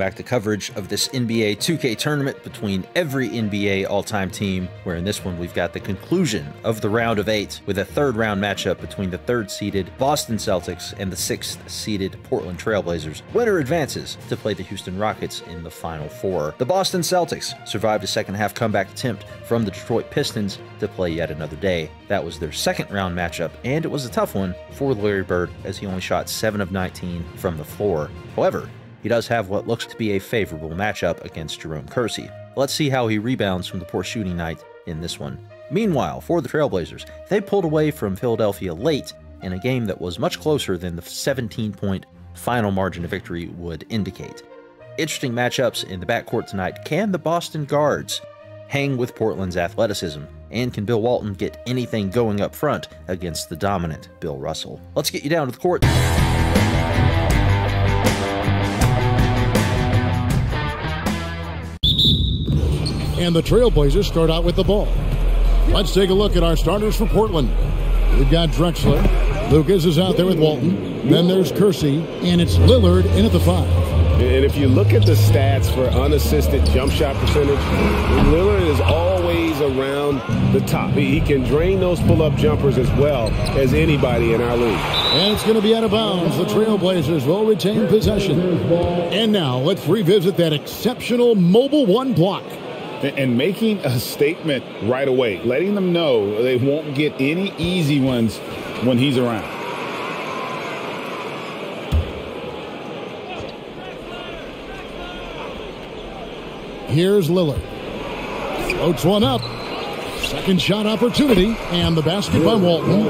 back to coverage of this NBA 2K tournament between every NBA all-time team, where in this one we've got the conclusion of the round of 8 with a third round matchup between the 3rd-seeded Boston Celtics and the 6th-seeded Portland Trailblazers. Winner advances to play the Houston Rockets in the Final Four. The Boston Celtics survived a second-half comeback attempt from the Detroit Pistons to play yet another day. That was their second-round matchup, and it was a tough one for Larry Bird as he only shot 7 of 19 from the floor. However, he does have what looks to be a favorable matchup against Jerome Kersey. Let's see how he rebounds from the poor shooting night in this one. Meanwhile, for the Trailblazers, they pulled away from Philadelphia late in a game that was much closer than the 17-point final margin of victory would indicate. Interesting matchups in the backcourt tonight. Can the Boston guards hang with Portland's athleticism? And can Bill Walton get anything going up front against the dominant Bill Russell? Let's get you down to the court. And the Trailblazers start out with the ball. Let's take a look at our starters for Portland. We've got Drexler. Lucas is out there with Walton. Then there's Kersey, and it's Lillard in at the 5. And if you look at the stats for unassisted jump shot percentage, Lillard is always around the top. He can drain those pull-up jumpers as well as anybody in our league. And it's going to be out of bounds. The Trailblazers will retain possession. And now let's revisit that exceptional Mobile One block. And making a statement right away, letting them know they won't get any easy ones when he's around. Here's Lillard. Floats one up. Second shot opportunity, and the basket by Walton.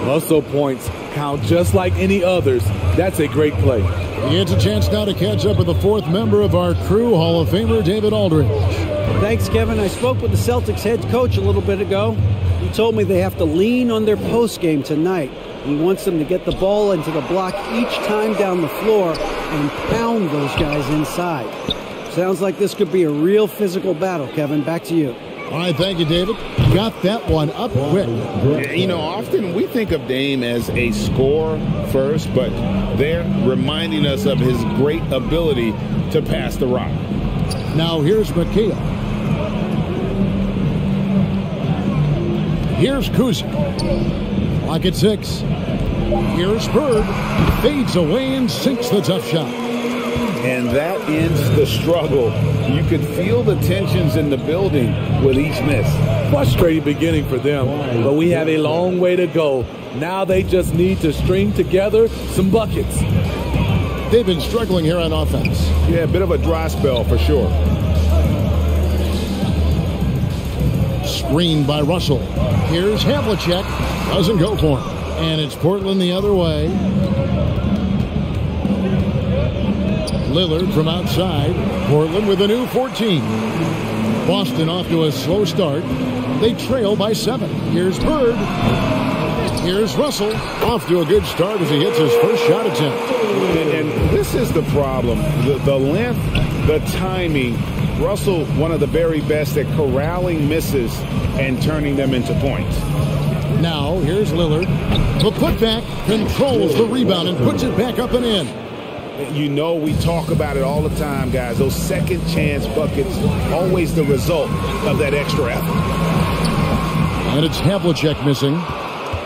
Muscle points count just like any others. That's a great play. He gets a chance now to catch up with the 4th member of our crew, Hall of Famer David Aldridge. Thanks, Kevin. I spoke with the Celtics head coach a little bit ago. He told me they have to lean on their post game tonight. He wants them to get the ball into the block each time down the floor and pound those guys inside. Sounds like this could be a real physical battle, Kevin. Back to you. All right, thank you, David. Got that one up quick. You know, often we think of Dame as a scorer first, but they're reminding us of his great ability to pass the rock. Now here's McHale. Here's Kuzic. Clock at 6. Here's Bird. Fades away and sinks the tough shot. And that ends the struggle. You could feel the tensions in the building with each miss. Frustrating beginning for them, but we have a long way to go. Now they just need to string together some buckets. They've been struggling here on offense. Yeah, a bit of a dry spell for sure. Screened by Russell. Here's Havlicek. Doesn't go for him. And it's Portland the other way. Lillard from outside. Portland with a new 14. Boston off to a slow start. They trail by 7. Here's Bird. Here's Russell. Off to a good start as he hits his first shot attempt. And this is the problem. The length, the timing. Russell, one of the very best at corralling misses and turning them into points. Now, here's Lillard. The putback controls the rebound and puts it back up and in. You know, we talk about it all the time, guys. Those second chance buckets, always the result of that extra effort. And it's Havlicek missing.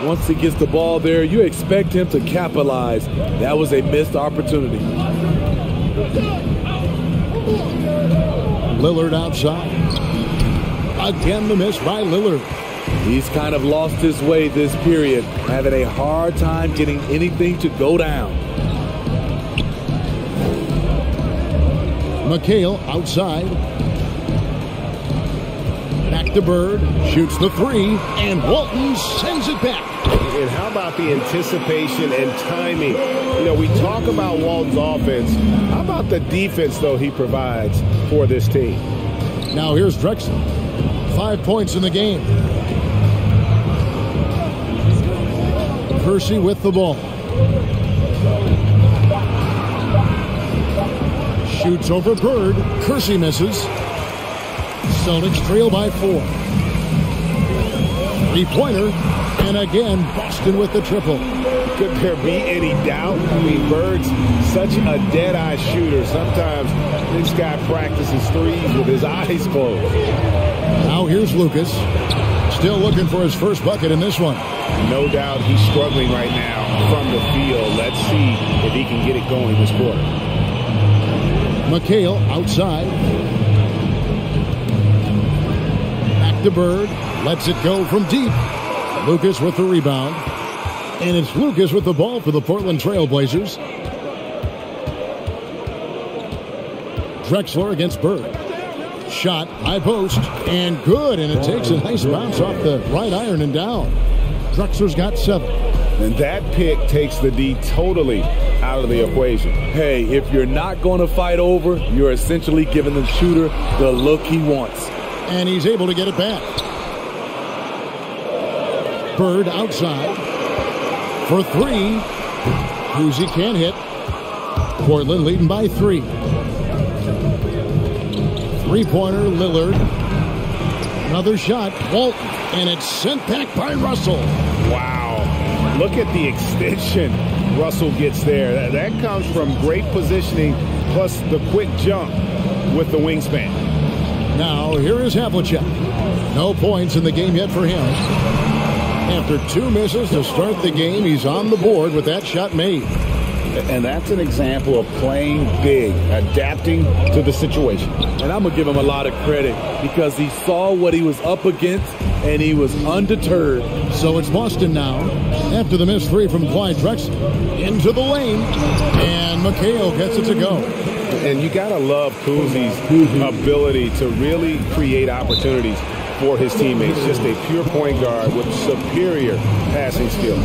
Once he gets the ball there, you expect him to capitalize. That was a missed opportunity. Lillard outside. Again, the miss by Lillard. He's kind of lost his way this period, having a hard time getting anything to go down. McHale outside. Back to Bird. Shoots the 3. And Walton sends it back. And how about the anticipation and timing? You know, we talk about Walton's offense. How about the defense, though, he provides for this team? Now here's Drexler. 5 points in the game. Kersey with the ball. Shoots over Bird. Kersey misses. Celtics trail by 4. Three-pointer. And again, Boston with the triple. Could there be any doubt? I mean, Bird's such a dead-eye shooter. Sometimes This guy practices threes with his eyes closed. Now here's Lucas. Still looking for his first bucket in this one. No doubt he's struggling right now from the field. Let's see if he can get it going this quarter. McHale outside. Back to Bird. Lets it go from deep. Lucas with the rebound. And it's Lucas with the ball for the Portland Trail Blazers. Drexler against Bird. Shot, high post, and good. And it takes a nice bounce off the right iron and down. Drexler's got 7. And that pick takes the D totally out of the equation. Hey, if you're not going to fight over, you're essentially giving the shooter the look he wants. And he's able to get it back. Bird outside for 3. Cousy can't hit. Portland leading by 3. Three-pointer, Lillard. Another shot, Walton, and it's sent back by Russell. Wow. Look at the extension Russell gets there. That comes from great positioning plus the quick jump with the wingspan. Now, here is Havlicek. No points in the game yet for him. After 2 misses to start the game, he's on the board with that shot made. And that's an example of playing big, adapting to the situation. And I'm going to give him a lot of credit because he saw what he was up against and he was undeterred. So it's Boston now. After the missed 3 from Clyde Drexler. Into the lane. And McHale gets it to go. And you got to love Cousy's ability to really create opportunities for his teammates. Just a pure point guard with superior passing skills.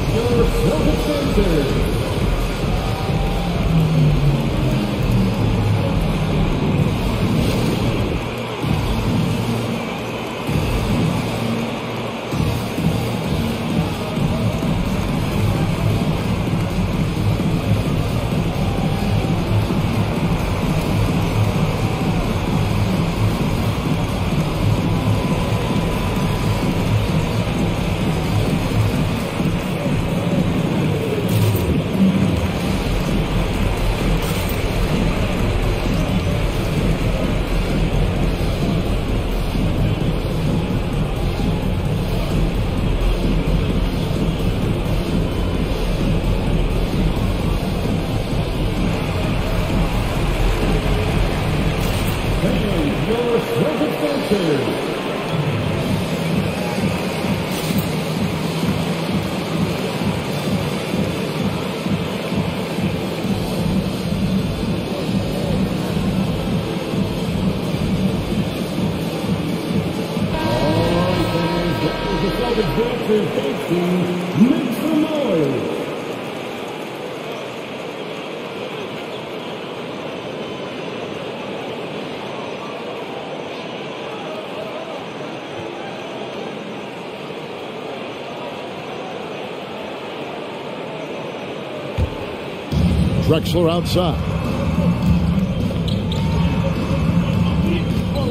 Drexler outside.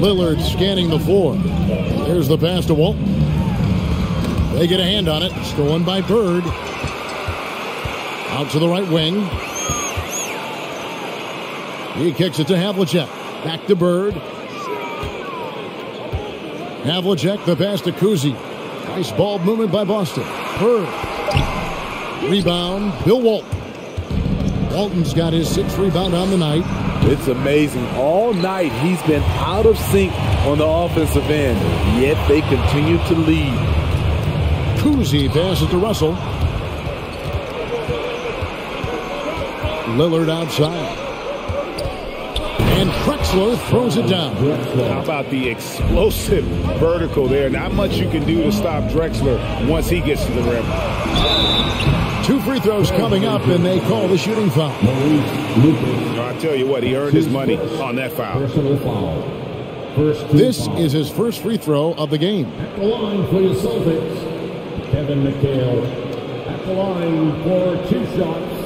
Lillard scanning the floor. Here's the pass to Walton. They get a hand on it. Stolen by Bird. Out to the right wing. He kicks it to Havlicek. Back to Bird. Havlicek, the pass to Cousy. Nice ball movement by Boston. Bird. Rebound, Bill Walton. Walton's got his 6th rebound on the night. It's amazing. All night he's been out of sync on the offensive end, yet they continue to lead. Cousy passes to Russell. Lillard outside. And Drexler throws it down. How about the explosive vertical there? Not much you can do to stop Drexler once he gets to the rim. 2 free throws coming up, and they call the shooting foul. I'll tell you what, he earned his money on that foul. This is his first free throw of the game. At the line for the Celtics, Kevin McHale. At the line for 2 shots.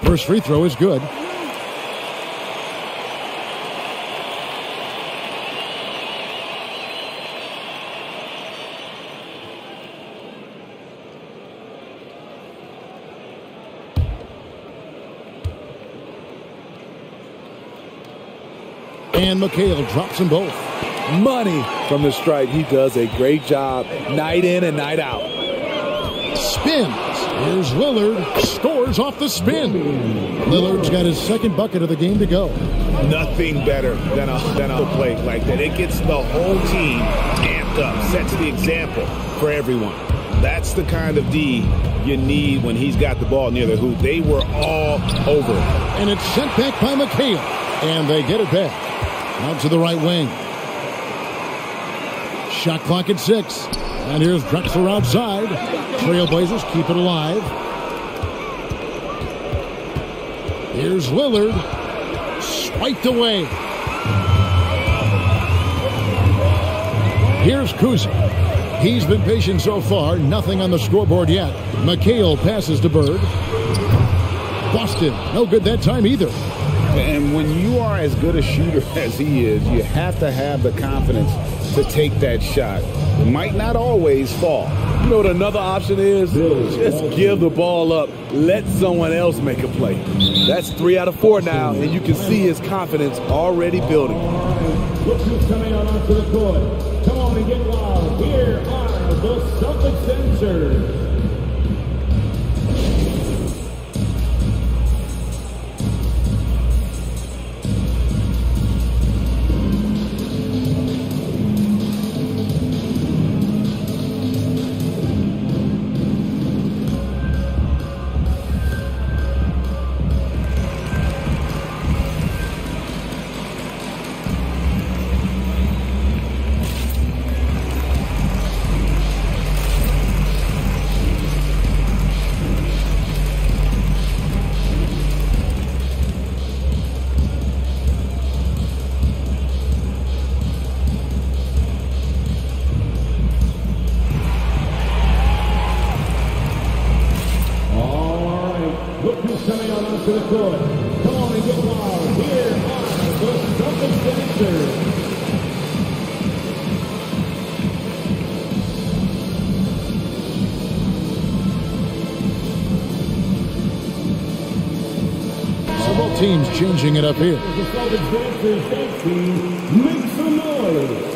First free throw is good. And McHale drops them both. Money from the stripe. He does a great job night in and night out. Spins. Here's Lillard. Scores off the spin. Lillard's got his second bucket of the game to go. Nothing better than a play like that. It gets the whole team amped up, sets the example for everyone. That's the kind of D you need when he's got the ball near the hoop. They were all over it. And it's sent back by McHale. And they get it back. Out to the right wing. Shot clock at 6. And here's Drexler outside. Trailblazers keep it alive. Here's Lillard. Swiped away. Here's Kuzi. He's been patient so far. Nothing on the scoreboard yet. McHale passes to Bird. Boston, no good that time either. And when you are as good a shooter as he is, you have to have the confidence to take that shot. It might not always fall. You know what another option is? Just give the ball up. Let someone else make a play. That's 3 out of 4 now, and you can see his confidence already building. Look who's coming on onto the court. Come on and get loud. Here are the Celtics dancers. To the court. Come on and get loud. Here are the Celtics dancers. Several teams changing it up here. The Celtics dancers dancing. Make some noise.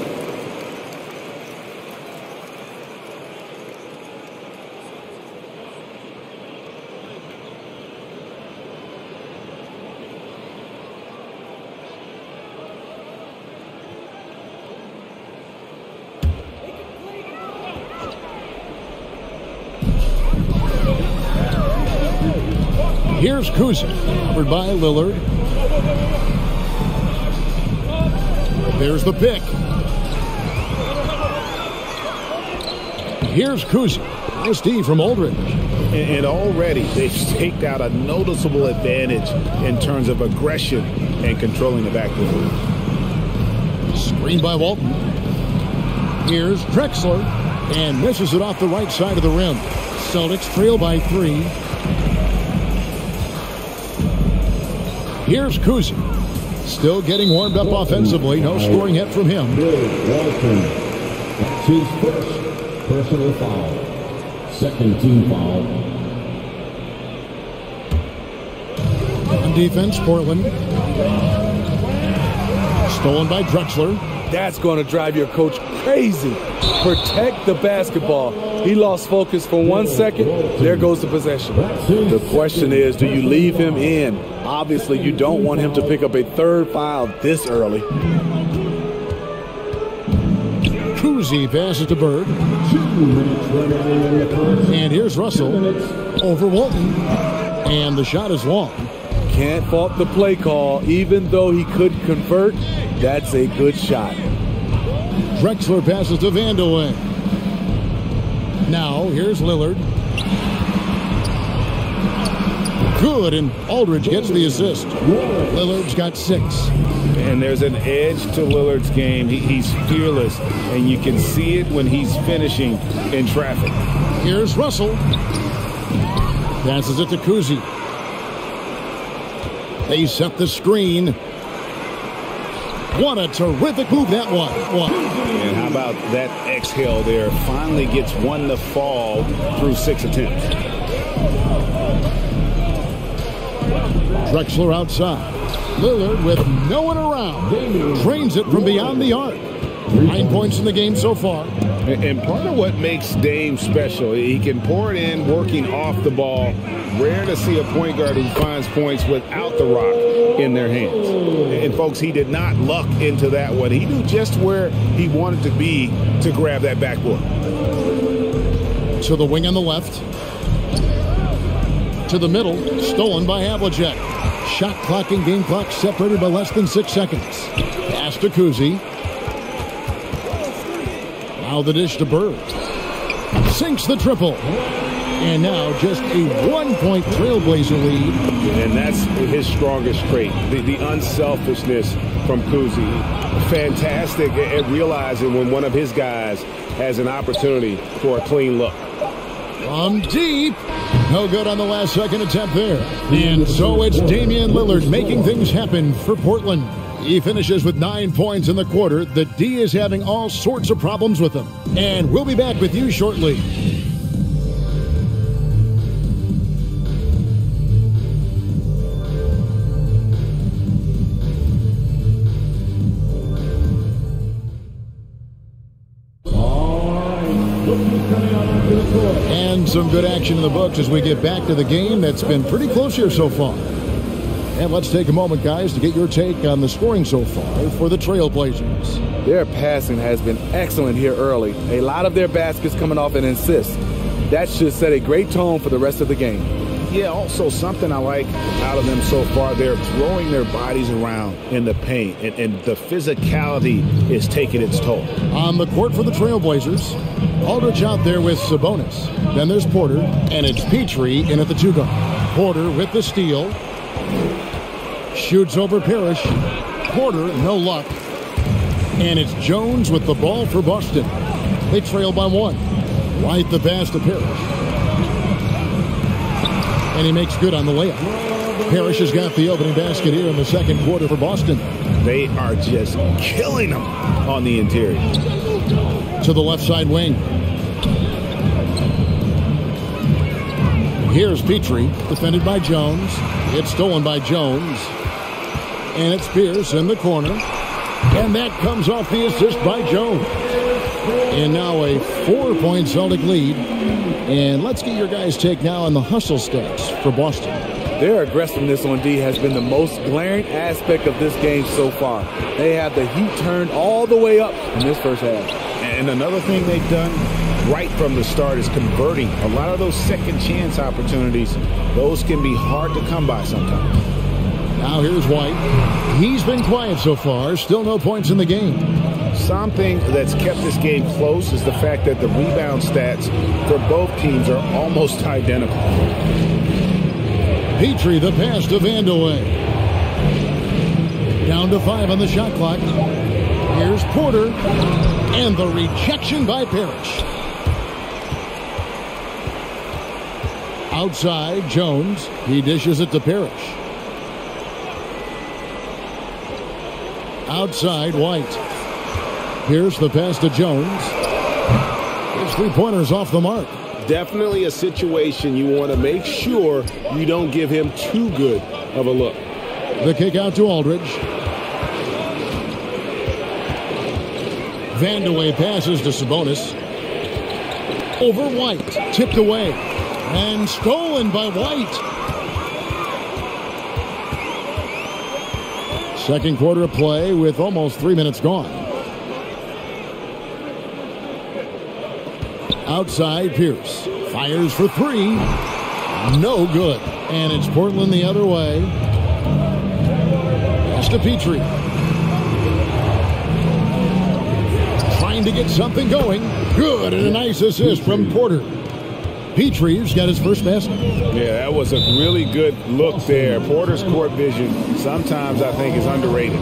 Here's Kuzi, covered by Lillard. There's the pick. Here's Kuzi. Nice D from Aldridge. And already they've staked out a noticeable advantage in terms of aggression and controlling the backcourt. Screen by Walton. Here's Drexler. And misses it off the right side of the rim. Celtics trail by 3. Here's Kuzi. Still getting warmed up offensively. No scoring hit from him. Walton. That's his first personal foul. Second team foul. On defense, Portland. Stolen by Drexler. That's going to drive your coach crazy. Protect the basketball. He lost focus for 1 second. There goes the possession. The question is, do you leave him in? Obviously, you don't want him to pick up a third foul this early. Kuzi passes to Bird. 2 minutes remaining in the first. And here's Russell over Walton. And the shot is long. Can't fault the play call. Even though he could convert, that's a good shot. Drexler passes to Vandeweghe. Now, here's Lillard. Good, and Aldridge gets the assist. Lillard's got 6. And there's an edge to Lillard's game. He's fearless, and you can see it when he's finishing in traffic. Here's Russell. Passes it to Kuzi. They set the screen. What a terrific move that one. And how about that exhale there? Finally gets one to fall through 6 attempts. Drexler outside. Lillard with no one around. Drains it from beyond the arc. 9 points in the game so far. And part of what makes Dame special, he can pour it in working off the ball. Rare to see a point guard who finds points without the rock in their hands. And, folks, he did not luck into that one. He knew just where he wanted to be to grab that backboard. To the wing on the left. To the middle. Stolen by Havlicek. Shot clock and game clock separated by less than 6 seconds. Pass to Kuzi. Now the dish to Bird. Sinks the triple. And now just a 1-point Trailblazer lead. And that's his strongest trait, the unselfishness from Kuzi. Fantastic at realizing when one of his guys has an opportunity for a clean look. From deep. No good on the last second attempt there. And so it's Damian Lillard making things happen for Portland. He finishes with 9 points in the quarter. The D is having all sorts of problems with him. And we'll be back with you shortly. And some good action in the books as we get back to the game that's been pretty close here so far. And let's take a moment, guys, to get your take on the scoring so far for the Trailblazers. Their passing has been excellent here early. A lot of their baskets coming off an assist. That should set a great tone for the rest of the game. Yeah, also something I like out of them so far, they're throwing their bodies around in the paint, and the physicality is taking its toll. On the court for the Trailblazers, Aldridge out there with Sabonis. Then there's Porter, and it's Petrie in at the 2 guard. Porter with the steal. Shoots over Parrish. Porter, no luck. And it's Jones with the ball for Boston. They trail by 1. White the pass to Parrish. And he makes good on the layup. Parrish has got the opening basket here in the second quarter for Boston. They are just killing them on the interior. To the left side wing. Here's Petrie, defended by Jones. It's stolen by Jones. And it's Pierce in the corner. And that comes off the assist by Jones. And now a 4-point Celtic lead. And let's get your guys' take now on the hustle stats for Boston. Their aggressiveness on D has been the most glaring aspect of this game so far. They have the heat turned all the way up in this first half. And another thing they've done right from the start is converting a lot of those second chance opportunities. Those can be hard to come by sometimes. Now here's White. He's been quiet so far. Still no points in the game. Something that's kept this game close is the fact that the rebound stats for both teams are almost identical. Petrie, the pass to Vandeweghe. Down to 5 on the shot clock. Here's Porter. And the rejection by Parrish. Outside, Jones. He dishes it to Parrish. Outside, White. Here's the pass to Jones. His 3-pointers off the mark. Definitely a situation you want to make sure you don't give him too good of a look. The kick out to Aldridge. Vandeweghe passes to Sabonis. Over White. Tipped away. And stolen by White. Second quarter of play with almost 3 minutes gone. Outside, Pierce. Fires for 3. No good. And it's Portland the other way. Pass to Petrie. Trying to get something going. Good, and a nice assist from Porter. Petrie's got his first basket. Yeah, that was a really good look there. Porter's court vision sometimes I think is underrated.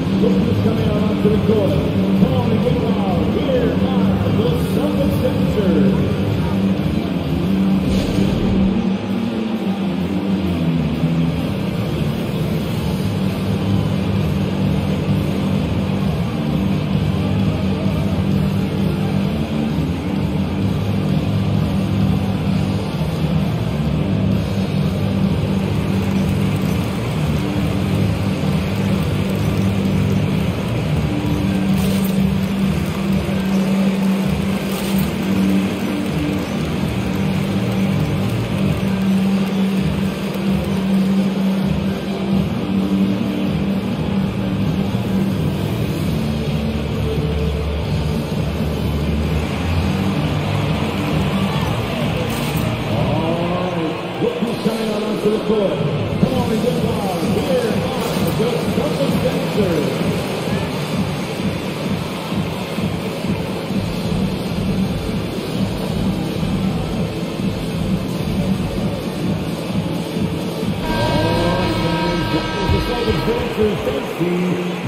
court. Come on and get loud. Here are the Celtics dancers.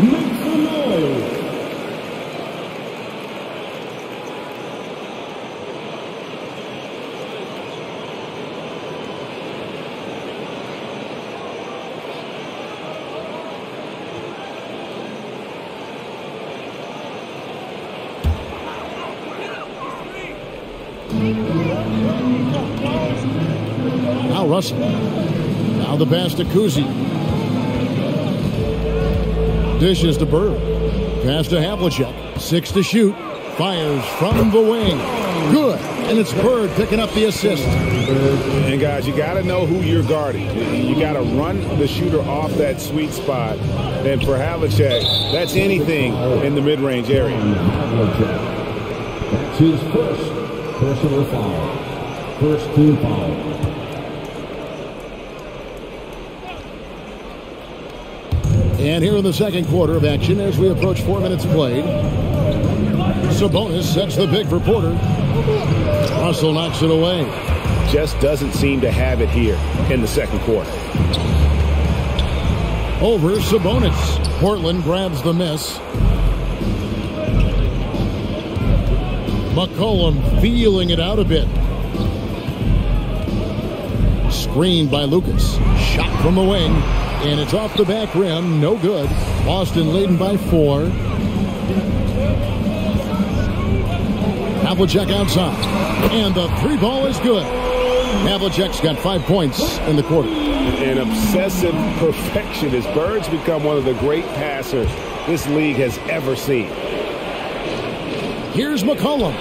Make some noise. Now Russell. Now the pass to Kuzi. Dishes to Bird. Pass to Havlicek. 6 to shoot. Fires from the wing. Good. And it's Bird picking up the assist. And guys, you got to know who you're guarding. You got to run the shooter off that sweet spot. And for Havlicek, that's anything in the mid-range area. That's his first personal foul. First team foul. And here in the second quarter of action, as we approach 4 minutes played, Sabonis sets the pick for Porter. Russell knocks it away. Just doesn't seem to have it here in the second quarter. Over Sabonis. Portland grabs the miss. McCollum feeling it out a bit. Screened by Lucas. Shot from the wing. And it's off the back rim. No good. Boston leading by 4. Havlicek outside. And the 3 ball is good. Havlicek's got 5 points in the quarter. An obsessive perfection as Bird's become one of the great passers this league has ever seen. Here's McCollum.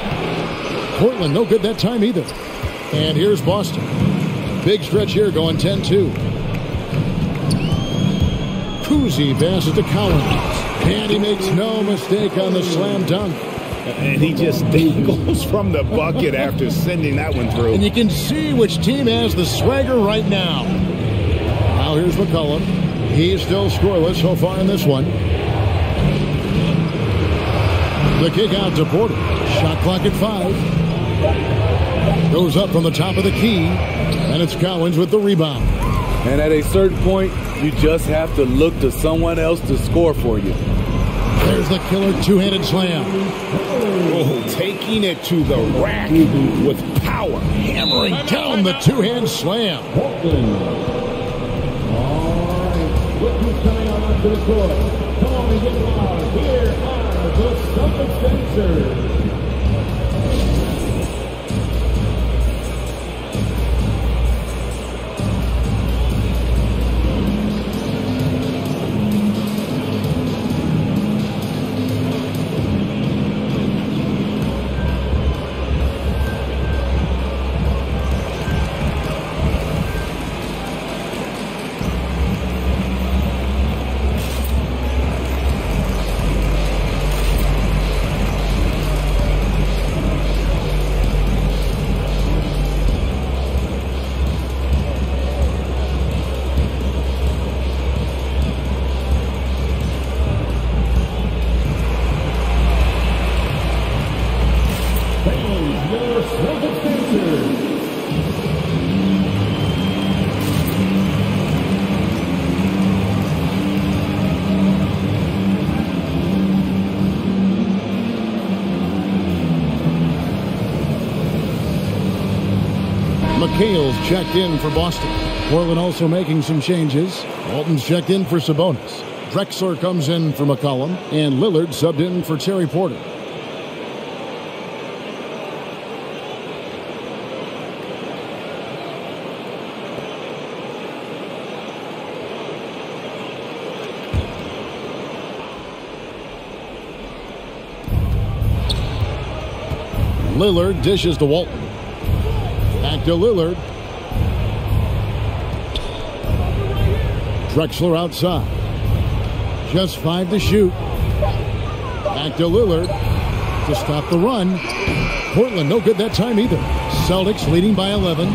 Portland no good that time either. And here's Boston. Big stretch here going 10-2. Kuzi passes to Collins. And he makes no mistake on the slam dunk. And he just dangles from the bucket after sending that one through. And you can see which team has the swagger right now. Now here's McCollum. He's still scoreless so far in this one. The kick out to Porter. Shot clock at 5. Goes up from the top of the key. And it's Cowens with the rebound. And at a certain point, you just have to look to someone else to score for you. There's the killer two-handed slam. Oh, taking it to the rack with power. Hammering down the two-hand slam. Portland. All right. Look who's coming on to the court. Come on and get loud. Here are the Celtics dancers. McHale's checked in for Boston. Portland also making some changes. Walton's checked in for Sabonis. Drexler comes in for McCollum. And Lillard subbed in for Terry Porter. Lillard dishes to Walton. Back to Lillard. Drexler outside. Just 5 to shoot. Back to Lillard to stop the run. Portland no good that time either. Celtics leading by 11.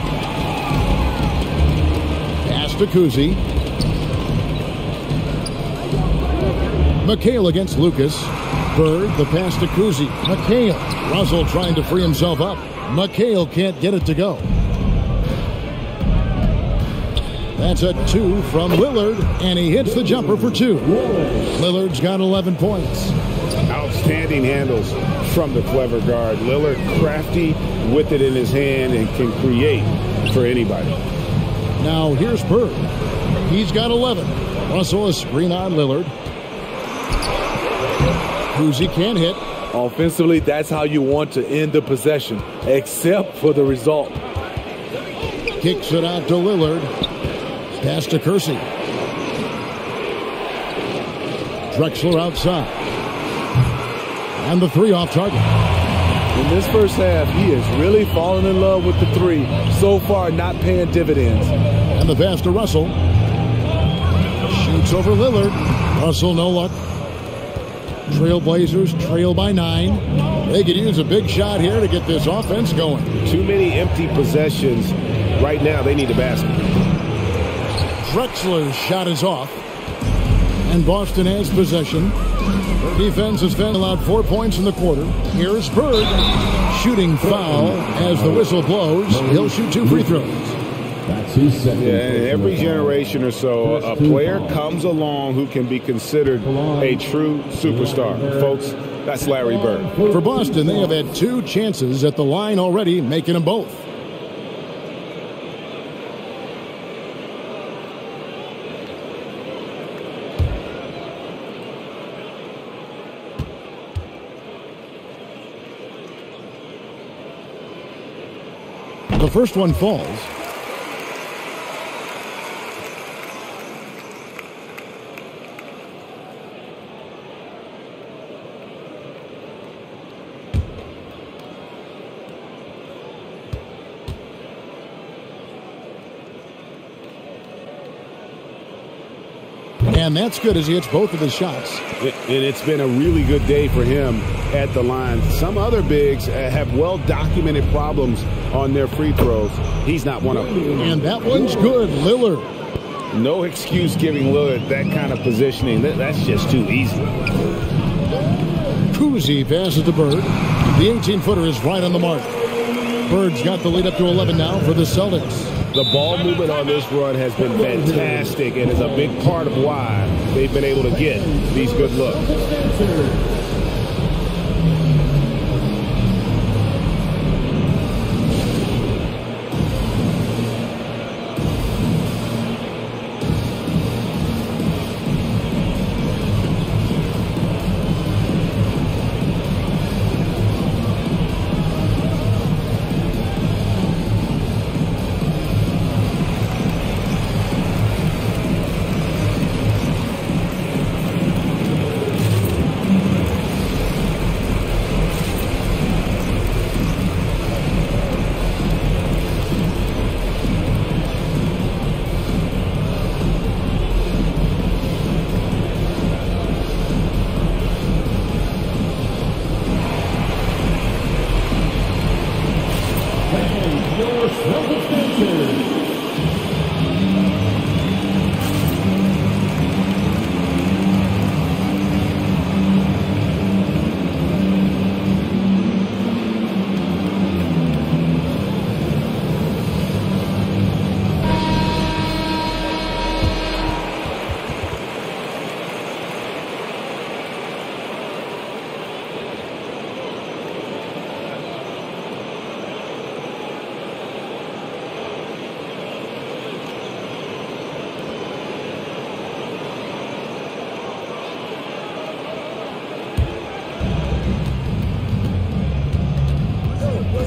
Pass to Kuzi. McHale against Lucas. Bird, the pass to Kuzi. McHale. Russell trying to free himself up. McHale can't get it to go. That's a 2 from Lillard, and he hits the jumper for 2. Lillard's got 11 points. Outstanding handles from the clever guard. Lillard crafty with it in his hand and can create for anybody. Now here's Bird. He's got 11. Russell a screen on Lillard. Kuzi can't hit. Offensively, that's how you want to end the possession, except for the result. Kicks it out to Lillard. Pass to Kersey. Drexler outside. And the 3 off target. In this first half, he is really falling in love with the 3. So far, not paying dividends. And the pass to Russell. Shoots over Lillard. Russell, no luck. Trailblazers trail by 9. They could use a big shot here to get this offense going. Too many empty possessions. Right now, they need a basket. Drexler's shot is off. And Boston has possession. Their defense has been allowed 4 points in the quarter. Here's Bird. Shooting foul as the whistle blows. He'll shoot 2 free throws. That's his second. Yeah, every generation or so, a player comes along who can be considered a true superstar. Folks, that's Larry Bird. For Boston, they have had 2 chances at the line already, making them both. The first one falls. And that's good as he hits both of his shots. And it's been a really good day for him at the line. Some other bigs have well-documented problems on their free throws. He's not one of them. And that one's good. Lillard. No excuse giving Lillard that kind of positioning. That's just too easy. Kuzi passes to Bird. The 18-footer is right on the mark. Bird's got the lead up to 11 now for the Celtics. The ball movement on this run has been fantastic and is a big part of why they've been able to get these good looks.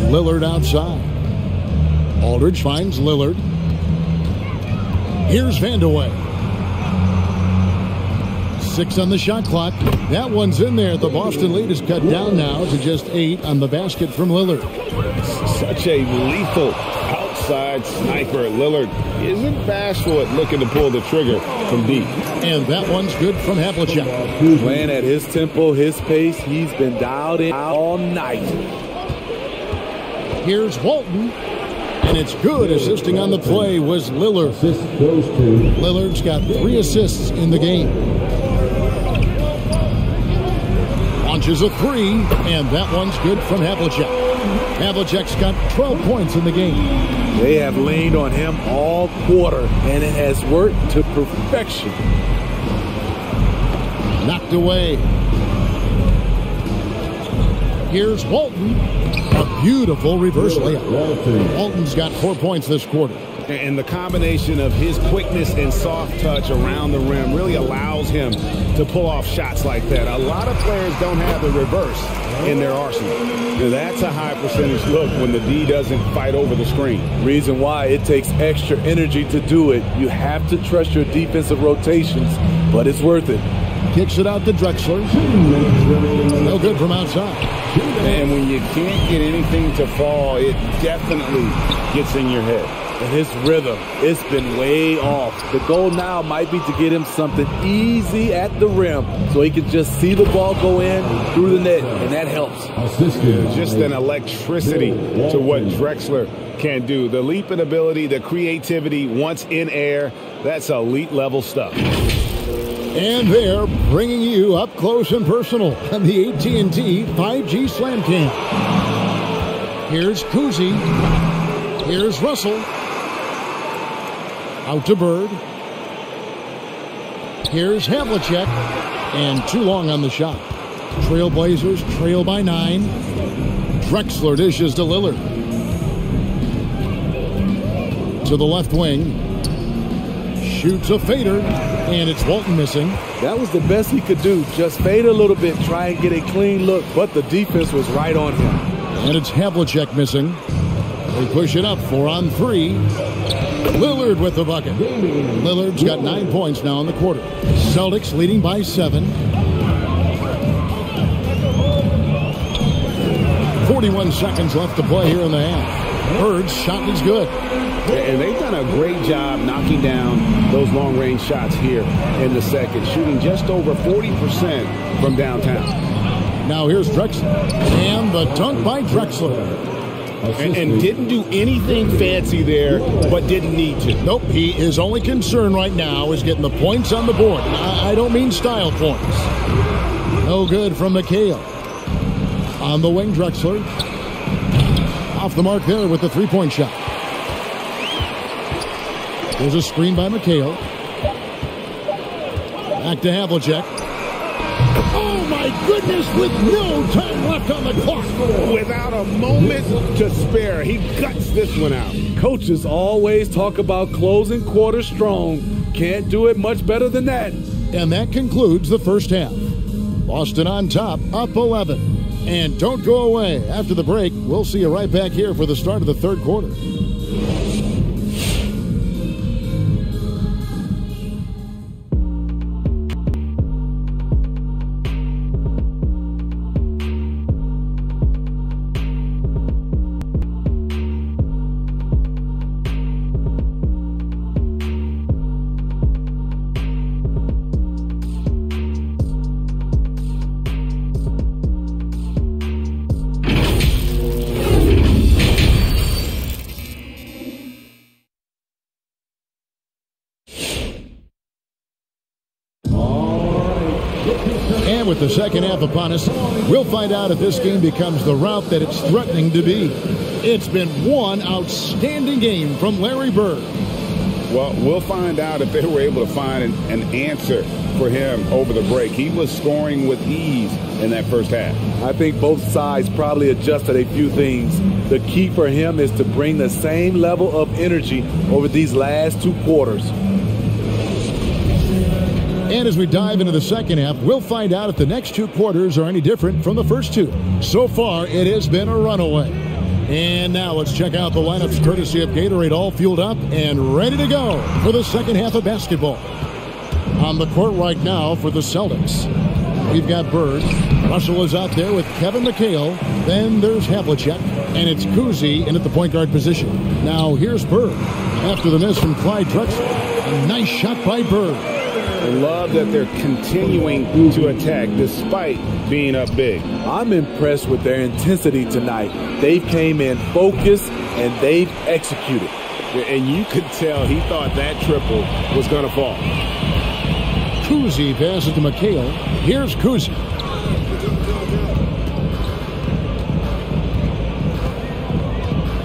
Lillard outside. Aldridge finds Lillard. Here's Vandeweghe. 6 on the shot clock. That one's in there. The Boston lead is cut down now to just 8 on the basket from Lillard. Such a lethal outside sniper. Lillard isn't bashful at looking to pull the trigger from deep. And that one's good from Havlicek. Playing at his tempo, his pace. He's been dialed in all night. Here's Walton. And it's good. Assisting on the play was Lillard. Assist goes to Lillard's got 3 assists in the game. Launches a 3, and that one's good from Havlicek. Havlicek's got 12 points in the game. They have leaned on him all quarter, and it has worked to perfection. Knocked away. Here's Walton. A beautiful reverse layup. Walton's got 4 points this quarter. And the combination of his quickness and soft touch around the rim really allows him to pull off shots like that. A lot of players don't have the reverse in their arsenal. Now, that's a high percentage look when the D doesn't fight over the screen. Reason why it takes extra energy to do it. You have to trust your defensive rotations, but it's worth it. Kicks it out to Drexler. No good from outside. And when you can't get anything to fall, it definitely gets in your head. And his rhythm, it's been way off. The goal now might be to get him something easy at the rim so he can just see the ball go in through the net, and that helps. Just an electricity to what Drexler can do. The leaping ability, the creativity once in air, that's elite level stuff. And they're bringing you up close and personal on the AT&T 5G Slam Cam. Here's Cousy. Here's Russell. Out to Bird. Here's Havlicek. And too long on the shot. Trailblazers trail by 9. Drexler dishes to Lillard. To the left wing. Shoots a fader. And it's Walton missing. That was the best he could do. Just fade a little bit, try and get a clean look. But the defense was right on him. And it's Havlicek missing. They push it up 4 on 3. Lillard with the bucket. Lillard's got 9 points now in the quarter. Celtics leading by 7. 41 seconds left to play here in the half. Bird's shot is good. And they've done a great job knocking down those long-range shots here in the second, shooting just over 40% from downtown. Now here's Drexler. And the dunk by Drexler. And didn't do anything fancy there, but didn't need to. Nope, his only concern right now is getting the points on the board. I don't mean style points. No good from McHale. On the wing, Drexler. Off the mark there with the three-point shot. There's a screen by McHale. Back to Havlicek. Oh, my goodness, with no time left on the clock. Without a moment to spare, he guts this one out. Coaches always talk about closing quarters strong. Can't do it much better than that. And that concludes the first half. Boston on top, up 11. And don't go away. After the break, we'll see you right back here for the start of the third quarter. With the second half upon us, we'll find out if this game becomes the rout that it's threatening to be. It's been one outstanding game from Larry Bird. Well, we'll find out if they were able to find an answer for him over the break. He was scoring with ease in that first half. I think both sides probably adjusted a few things. The key for him is to bring the same level of energy over these last 2 quarters. And as we dive into the second half, we'll find out if the next 2 quarters are any different from the first 2. So far, it has been a runaway. And now let's check out the lineups courtesy of Gatorade, all fueled up and ready to go for the second half of basketball. On the court right now for the Celtics, we've got Bird. Russell is out there with Kevin McHale. Then there's Havlicek. And it's Cousy in at the point guard position. Now here's Bird. After the miss from Clyde Drexler. A nice shot by Bird. And love that they're continuing to attack despite being up big. I'm impressed with their intensity tonight. They've came in focused and they've executed. And you could tell he thought that triple was going to fall. Kuzi passes to McHale. Here's Kuzi.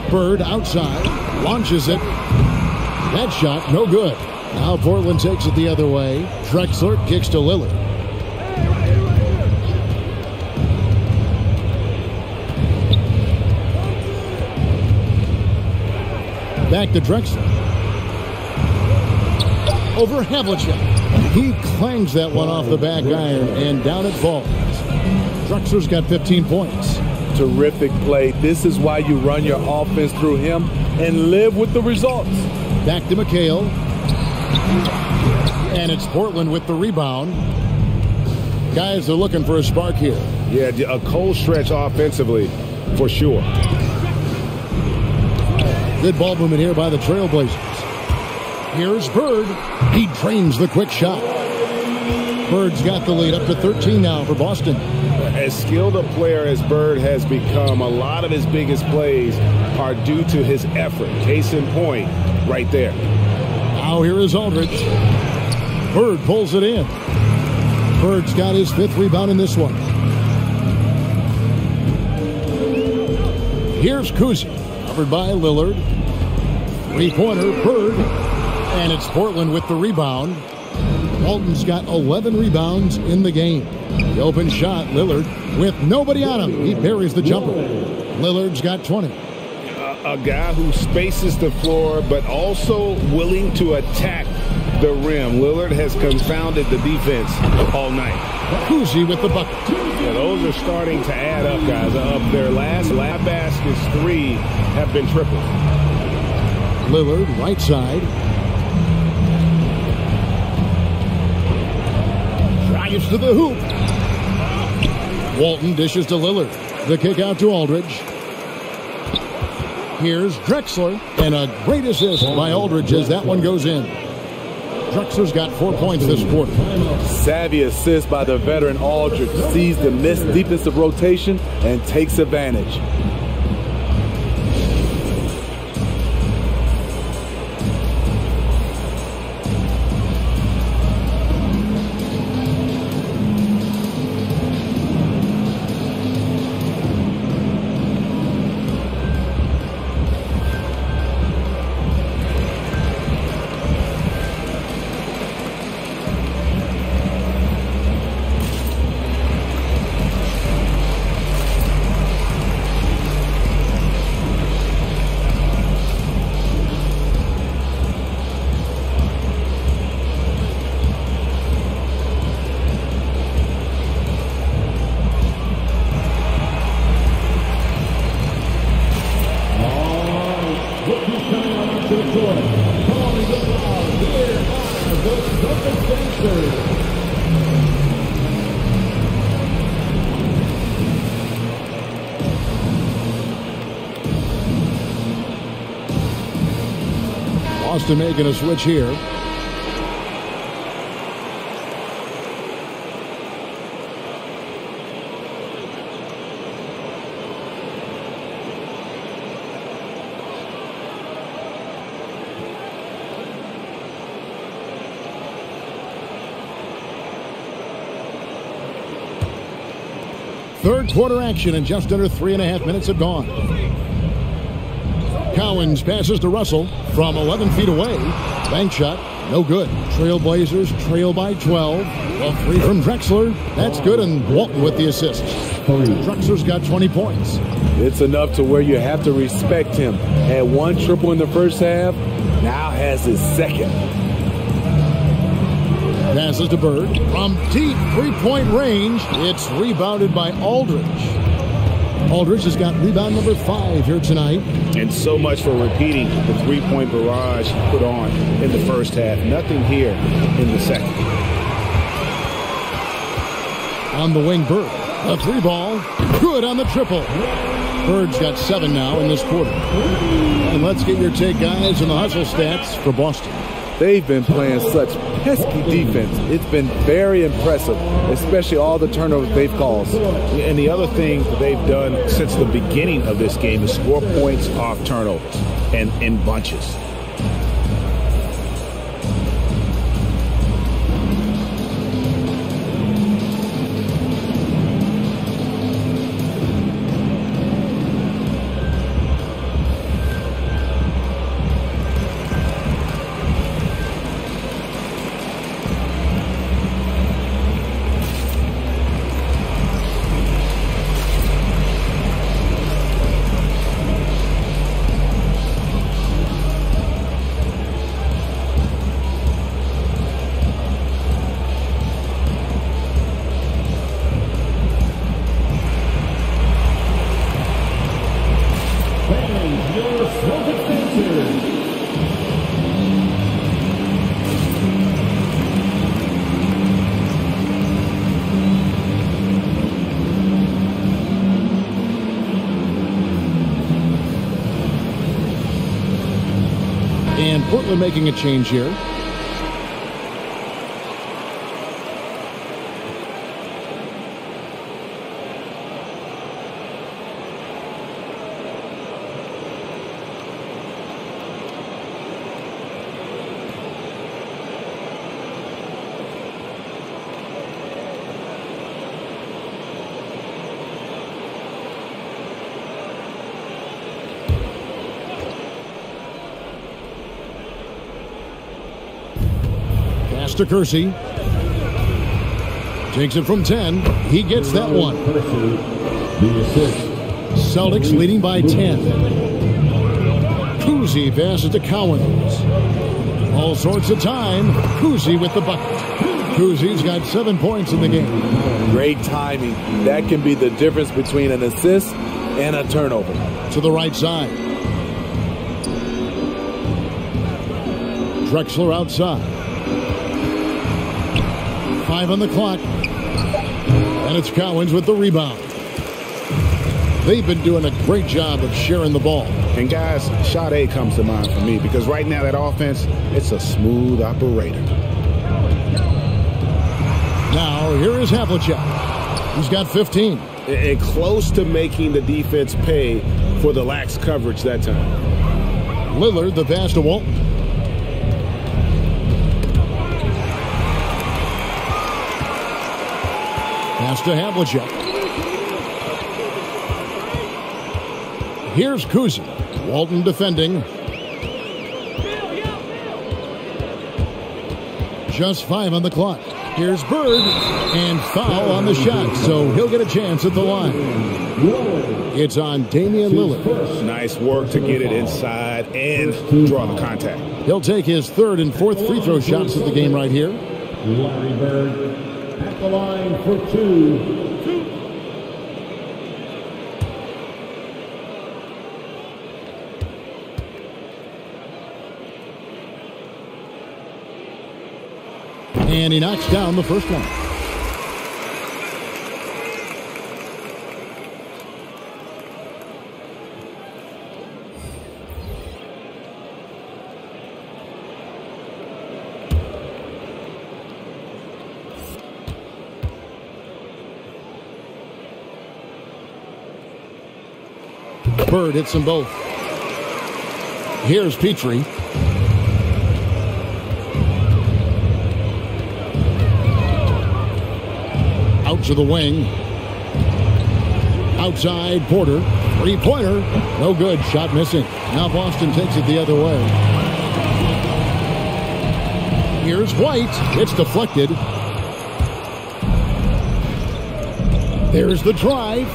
Bird outside, launches it. That shot, no good. Now Portland takes it the other way. Drexler kicks to Lillard. Back to Drexler. Over Havlicek. He clangs that one off the back iron, and down it falls. Drexler's got 15 points. Terrific play. This is why you run your offense through him and live with the results. Back to McHale. And it's Portland with the rebound. Guys are looking for a spark here. Yeah, a cold stretch offensively for sure. Good ball movement here by the Trailblazers. Here's Bird. He drains the quick shot. Bird's got the lead up to 13 now for Boston. As skilled a player as Bird has become, a lot of his biggest plays are due to his effort. Case in point, right there. Now here is Aldridge. Bird pulls it in. Bird's got his 5th rebound in this one. Here's Kuzi. Covered by Lillard. Three-pointer, Bird. And it's Portland with the rebound. Walton's got 11 rebounds in the game. The open shot, Lillard, with nobody on him. He buries the jumper. Lillard's got 20. A guy who spaces the floor, but also willing to attack the rim. Lillard has confounded the defense all night. Kuzi with the bucket. Yeah, those are starting to add up, guys. Of their last lab baskets, 3 have been triples. Lillard, right side. Drives to the hoop. Walton dishes to Lillard. The kick out to Aldridge. Here's Drexler. And a great assist by Aldridge as that one goes in. Drexler's got 4 points this quarter. Savvy assist by the veteran Aldridge. Sees the missed defensive rotation and takes advantage. Boston making a switch here. Third quarter action, and just under 3.5 minutes have gone. Cowens passes to Russell from 11 feet away. Bank shot, no good. Trailblazers trail by 12. A 3 from Drexler. That's good, and Walton with the assist. Drexler's got 20 points. It's enough to where you have to respect him. Had 1 triple in the first half, now has his 2nd. Passes to Bird from deep 3-point range. It's rebounded by Aldridge. Aldridge has got rebound number 5 here tonight. And so much for repeating the 3-point barrage he put on in the first half. Nothing here in the second. On the wing, Bird. A 3-ball. Good on the triple. Bird's got 7 now in this quarter. And let's get your take, guys, on the hustle stats for Boston. They've been playing such pesky defense. It's been very impressive, especially all the turnovers they've caused. And the other thing they've done since the beginning of this game is score points off turnovers and in bunches. And Portland making a change here. To Kersey. Takes it from 10. He gets that one. Celtics leading by 10. Cousy passes to Cowens. All sorts of time. Cousy with the bucket. Cousy's got 7 points in the game. Great timing. That can be the difference between an assist and a turnover. To the right side. Drexler outside. 5 on the clock. And it's Cowens with the rebound. They've been doing a great job of sharing the ball. And guys, Sade comes to mind for me because right now that offense, it's a smooth operator. Now here is Havlicek. He's got 15. And close to making the defense pay for the lax coverage that time. Lillard, the pass to Walton. Pass to Havlicek. Here's Cousy. Walton defending. Just 5 on the clock. Here's Bird. And foul on the shot. So he'll get a chance at the line. It's on Damian Lillard. Nice work to get it inside and draw the contact. He'll take his 3rd and 4th free throw shots of the game right here. Larry Bird at the line for 2. And he knocks down the first one. Bird hits them both. Here's Petrie. Out to the wing. Outside, Porter. Three-pointer. No good. Shot missing. Now Boston takes it the other way. Here's White. It's deflected. There's the drive.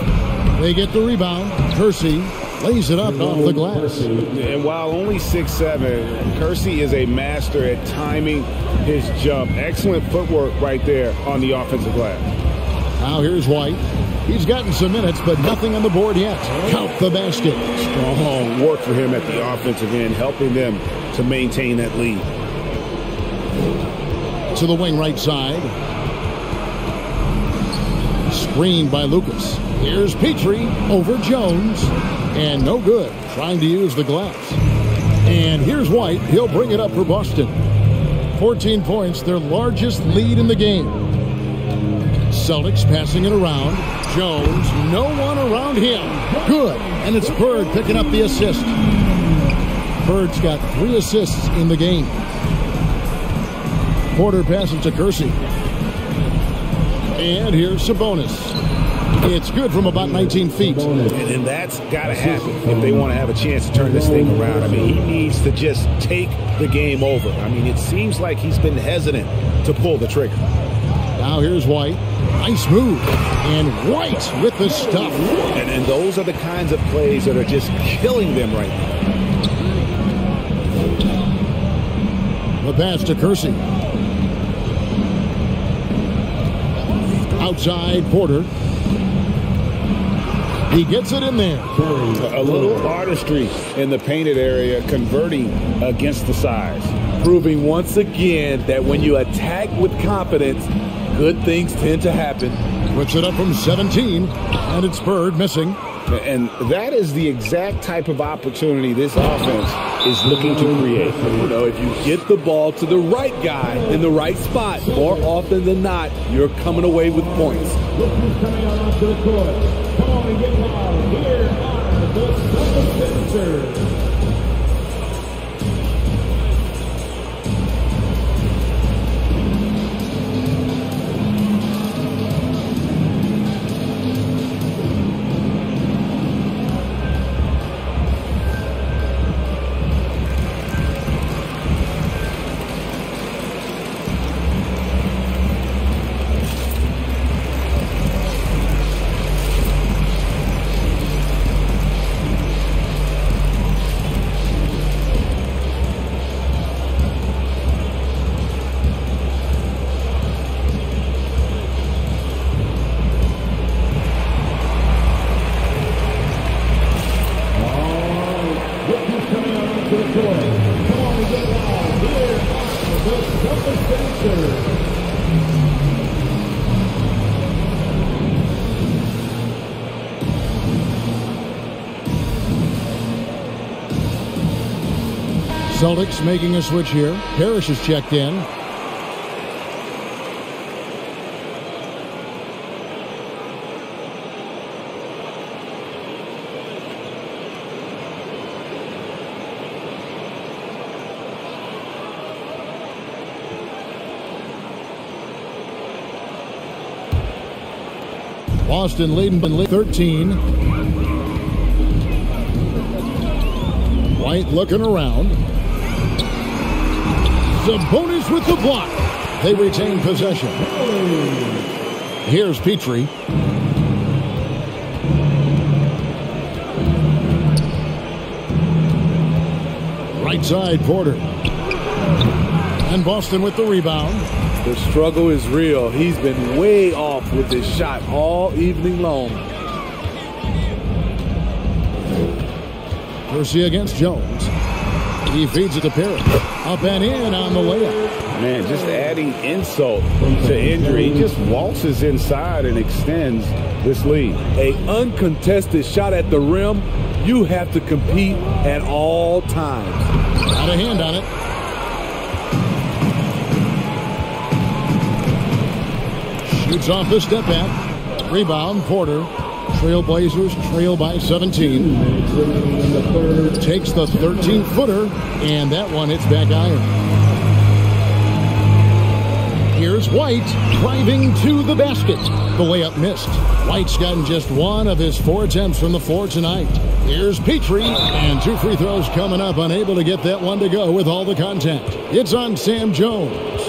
They get the rebound. Kersey lays it up off the glass. And while only 6'7", Kersey is a master at timing his jump. Excellent footwork right there on the offensive glass. Now here's White. He's gotten some minutes, but nothing on the board yet. Count the basket. Strong work for him at the offensive end, helping them to maintain that lead. To the wing right side. Screened by Lucas. Here's Petrie over Jones. And no good. Trying to use the glass. And here's White. He'll bring it up for Boston. 14 points, their largest lead in the game. Celtics passing it around. Jones, no one around him. Good. And it's Bird picking up the assist. Bird's got 3 assists in the game. Porter passes to Kersey. And here's Sabonis. It's good from about 19 feet. And that's got to happen if they want to have a chance to turn this thing around. I mean, he needs to just take the game over. I mean, it seems like he's been hesitant to pull the trigger. Now here's White. Nice move. And White with the stuff. And those are the kinds of plays that are just killing them right now. The pass to Kersey. Outside Porter. He gets it in there. A little artistry in the painted area, converting against the size. Proving once again that when you attack with confidence, good things tend to happen. Puts it up from 17, and it's Bird missing. And that is the exact type of opportunity this offense is looking to create. You know, if you get the ball to the right guy in the right spot, more often than not, you're coming away with points. Look who's coming out onto the court. Come on and get wild. Here are the Celtics. Celtics making a switch here. Parrish is checked in. Boston leading by 13. White looking around. Sabonis with the block. They retain possession. Here's Petrie. Right side, Porter. And Boston with the rebound. The struggle is real. He's been way off with his shot all evening long. Kersey against Jones. He feeds it to Parrish. Up and in on the layup. Man, just adding insult to injury. He just waltzes inside and extends this lead. An uncontested shot at the rim, you have to compete at all times. Got a hand on it. Shoots off the step back. Rebound, Porter. Trailblazers trail by 17. Takes the 13-footer, and that one hits back iron. Here's White driving to the basket. The layup missed. White's gotten just one of his 4 attempts from the floor tonight. Here's Petrie, and 2 free throws coming up, unable to get that one to go with all the contact. It's on Sam Jones.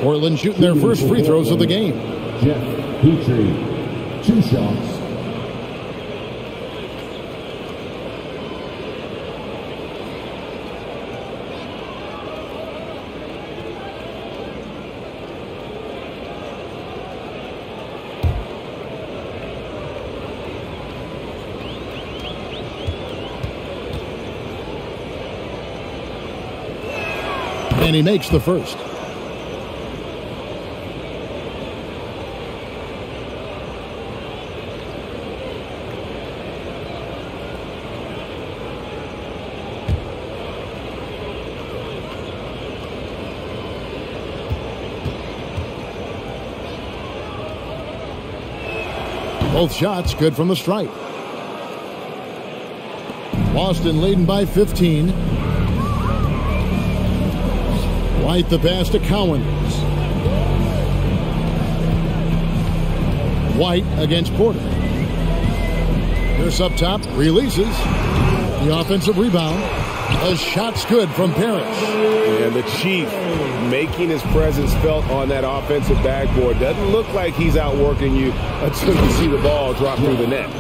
Portland shooting their first free throws of the game. Jeff Petrie. 2 shots. And he makes the first. Both shots good from the stripe. Boston leading by 15. White the pass to Cowens. White against Porter. Pierce up top, releases. The offensive rebound. A shot's good from Parrish. And the Chief making his presence felt on that offensive backboard. Doesn't look like he's outworking you until you see the ball drop through the net.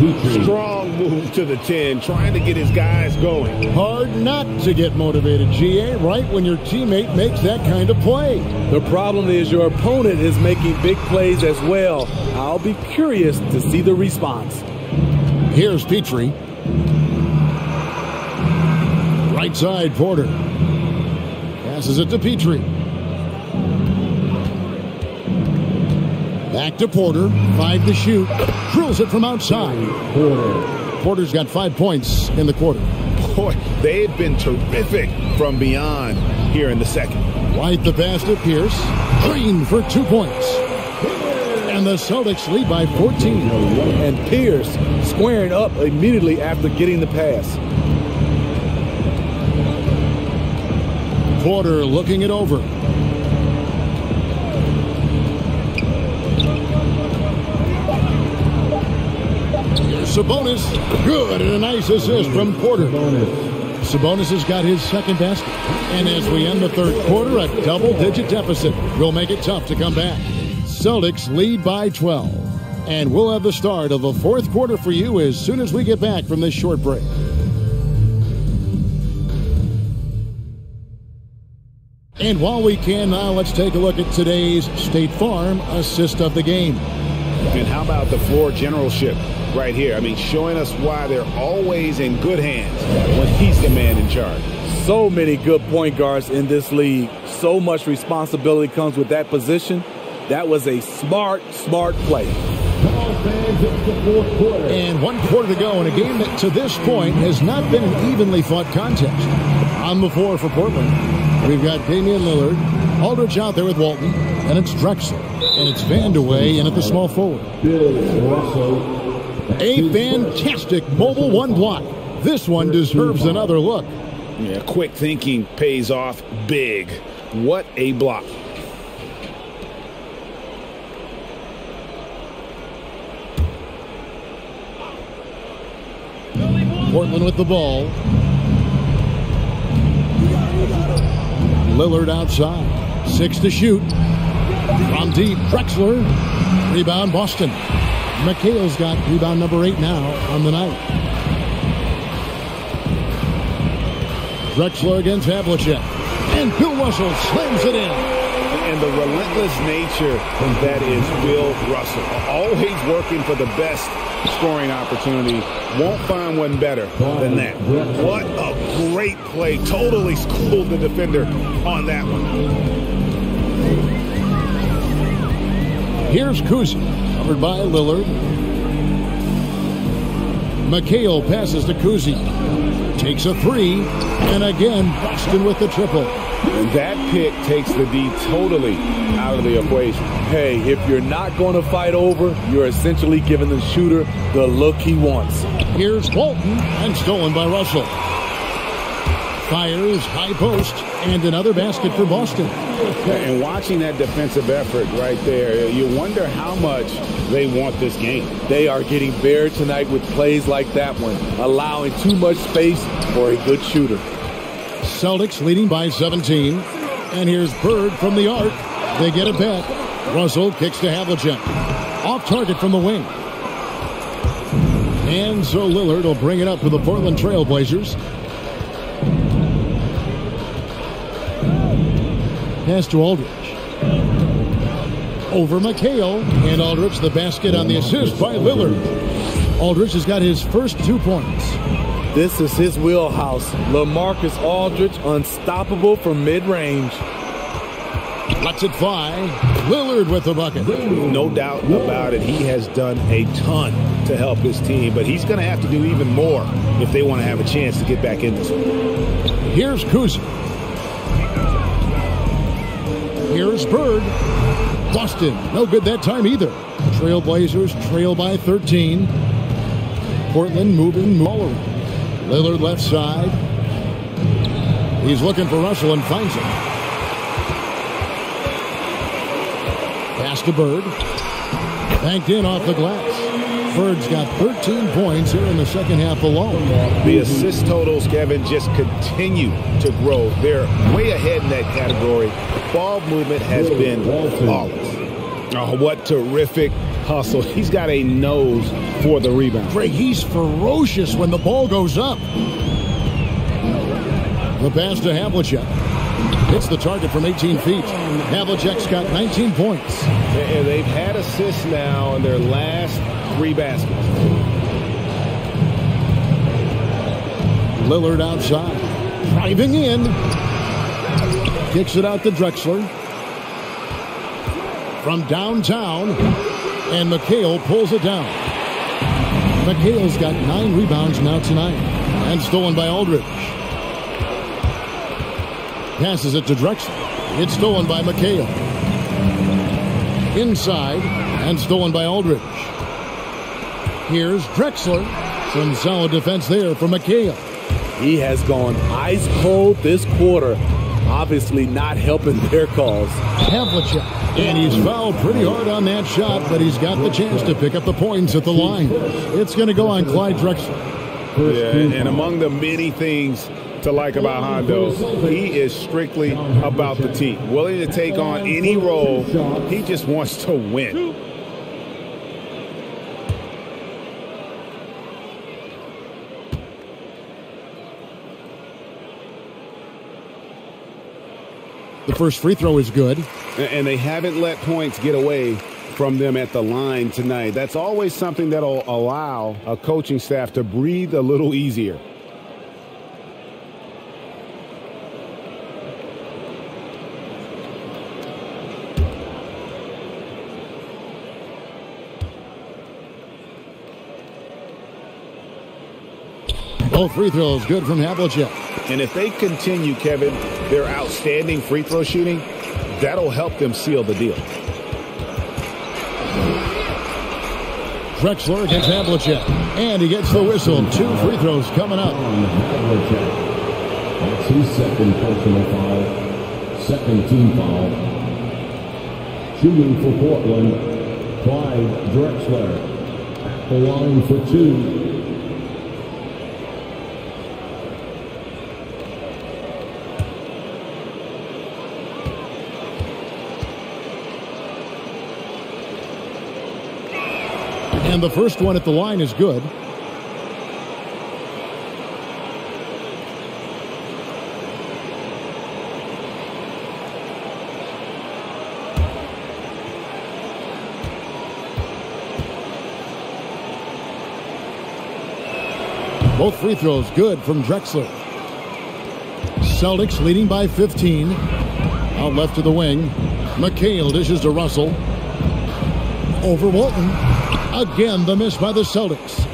Strong move to the 10, trying to get his guys going. Hard not to get motivated, GA, right when your teammate makes that kind of play. The problem is your opponent is making big plays as well. I'll be curious to see the response. Here's Petrie. Right side, Porter. Passes it to Petrie. Back to Porter. 5 to shoot. Drills it from outside. Porter's got 5 points in the quarter. Boy, they've been terrific from beyond here in the second. White the pass to Pierce. Green for 2 points. And the Celtics lead by 14. And Pierce squaring up immediately after getting the pass. Porter looking it over. Here's Sabonis. Good, and a nice assist from Porter. Sabonis has got his second basket. And as we end the third quarter, a double-digit deficit will make it tough to come back. Celtics lead by 12. And we'll have the start of the fourth quarter for you as soon as we get back from this short break. And while we can now, let's take a look at today's State Farm assist of the game. And how about the floor generalship right here? I mean, showing us why they're always in good hands when he's the man in charge. So many good point guards in this league. So much responsibility comes with that position. That was a smart play. And 1 quarter to go in a game that to this point has not been an evenly fought contest. On the floor for Portland, we've got Damian Lillard, Aldridge out there with Walton, and it's Drexler, and it's Vandeweghe in at the small forward. A fantastic mobile 1 block. This one deserves another look. Yeah, quick thinking pays off big. What a block. Portland with the ball. Lillard outside. 6 to shoot. From deep, Drexler. Rebound, Boston. McHale's got rebound number 8 now on the night. Drexler against Havlicek. And Bill Russell slams it in. And the relentless nature that is Bill Russell. Always working for the best scoring opportunity. Won't find one better than that. What a great play. Totally schooled the defender on that one. Here's Kuzi, covered by Lillard. McHale passes to Kuzi. Takes a 3. And again, Boston with the triple. And that pick takes the D totally out of the equation. Hey, if you're not going to fight over, you're essentially giving the shooter the look he wants. Here's Walton, and stolen by Russell. Fires, high post, and another basket for Boston. And watching that defensive effort right there, you wonder how much they want this game. They are getting buried tonight with plays like that one, allowing too much space for a good shooter. Celtics leading by 17. And here's Bird from the arc. They get a bet. Russell kicks to Havlicek. Off target from the wing. And so Lillard will bring it up for the Portland Trailblazers. Pass to Aldridge. Over McHale. And Aldridge the basket on the assist by Lillard. Aldridge has got his first 2 points. This is his wheelhouse. LaMarcus Aldridge, unstoppable from mid-range. Lets it fly. Lillard with the bucket. No doubt about it. He has done a ton to help his team, but he's going to have to do even more if they want to have a chance to get back in this one. Here's Kuzi. Here's Bird. Boston, no good that time either. Trailblazers trail by 13. Portland moving all around. Lillard left side. He's looking for Russell and finds him. Pass to Bird. Banked in off the glass. Bird's got 13 points here in the second half alone. The assist totals, Kevin, just continue to grow. They're way ahead in that category. Ball movement has been flawless. Oh, what terrific hustle. He's got a nose for the rebound. Greg, he's ferocious when the ball goes up. The pass to Havlicek. Hits the target from 18 feet. Havlicek's got 19 points. And they've had assists now in their last 3 baskets. Lillard outside. Driving in. Kicks it out to Drexler. From downtown. And McHale pulls it down. McHale's got 9 rebounds now tonight. And stolen by Aldridge. Passes it to Drexler. It's stolen by McHale. Inside. And stolen by Aldridge. Here's Drexler. Some solid defense there for McHale. He has gone ice cold this quarter. Obviously not helping their cause. Havlicek. And he's fouled pretty hard on that shot, but he's got the chance to pick up the points at the line. It's going to go on Clyde Drexler. Yeah, and among the many things to like about Hondo, he is strictly about the team. Willing to take on any role. He just wants to win. The first free throw is good. And they haven't let points get away from them at the line tonight. That's always something that'll allow a coaching staff to breathe a little easier. Both free throws good from Havlicek. And if they continue, Kevin, their outstanding free throw shooting, that'll help them seal the deal. Drexler against Havlicek. And he gets the whistle. 2 free throws coming up. That's his second personal foul. Second team foul. Shooting for Portland, Clyde Drexler. At the line for 2. And the first one at the line is good. Both free throws good from Drexler. Celtics leading by 15. Out left to the wing. McHale dishes to Russell. Over Walton. Again, the miss by the Celtics.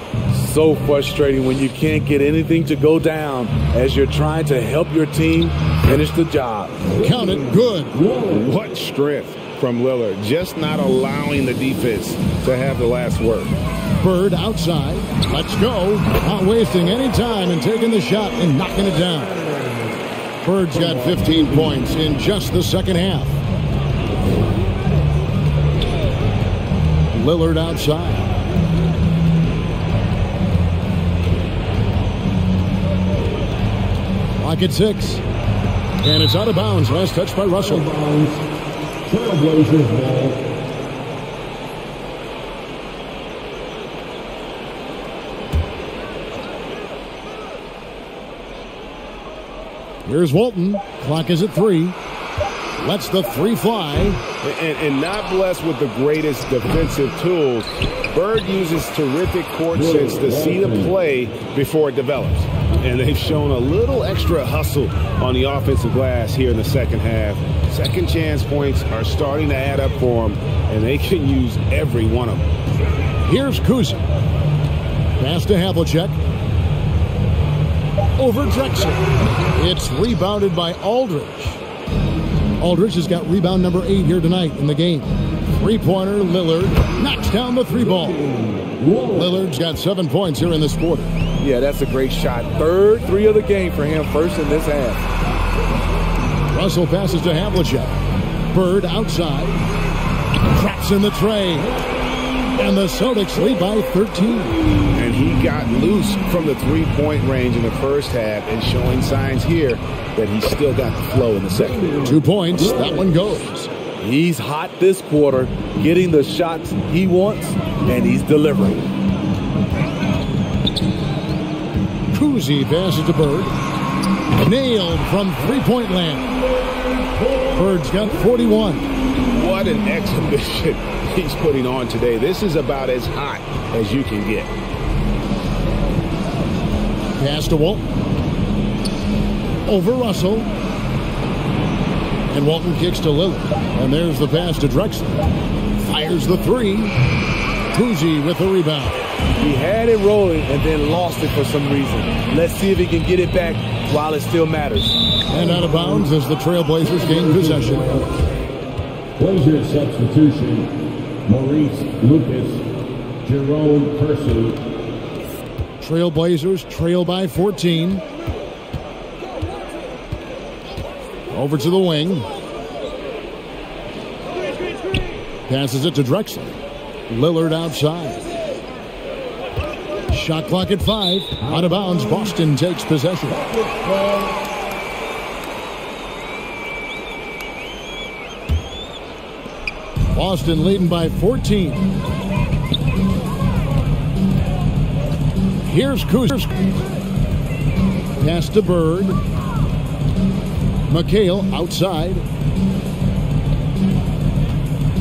So frustrating when you can't get anything to go down as you're trying to help your team finish the job. Count it, good. What strength from Lillard, just not allowing the defense to have the last word. Bird outside. Let's go. Not wasting any time and taking the shot and knocking it down. Bird's got 15 points in just the second half. Lillard outside. Clock at 6. And it's out of bounds. Last touch by Russell. Trailblazers ball. Here's Walton. Clock is at 3. Lets the 3 fly. And not blessed with the greatest defensive tools. Bird uses terrific court sense to see the play before it develops. And they've shown a little extra hustle on the offensive glass here in the second half. Second chance points are starting to add up for them, and they can use every one of them. Here's Kuzic. Pass to Havlicek. Over Drexler. It's rebounded by Aldridge. Aldridge has got rebound number 8 here tonight in the game. Three-pointer, Lillard knocks down the three ball. Lillard's got 7 points here in this quarter. Yeah, that's a great shot. Third three of the game for him, first in this half. Russell passes to Havlicek. Bird outside. Traps in the tray. And the Celtics lead by 13. And he got loose from the three-point range in the first half and showing signs here that he's still got the flow in the second. 2 points. That one goes. He's hot this quarter, getting the shots he wants, and he's delivering. Cousy passes to Bird. Nailed from three-point land. Bird's got 41. What an exhibition he's putting on today. This is about as hot as you can get. Pass to Walton. Over Russell. And Walton kicks to Lillard. And there's the pass to Drexler. Fires the three. Cousy with the rebound. He had it rolling and then lost it for some reason. Let's see if he can get it back while it still matters. And out of bounds as the Trailblazers gain possession. Blazers substitution, Maurice Lucas, Jerome Kersey. Trailblazers trail by 14. Over to the wing. Passes it to Drexler. Lillard outside. Shot clock at 5. Out of bounds. Boston takes possession. Boston leading by 14. Here's Kuzma. Pass to Bird. McHale outside.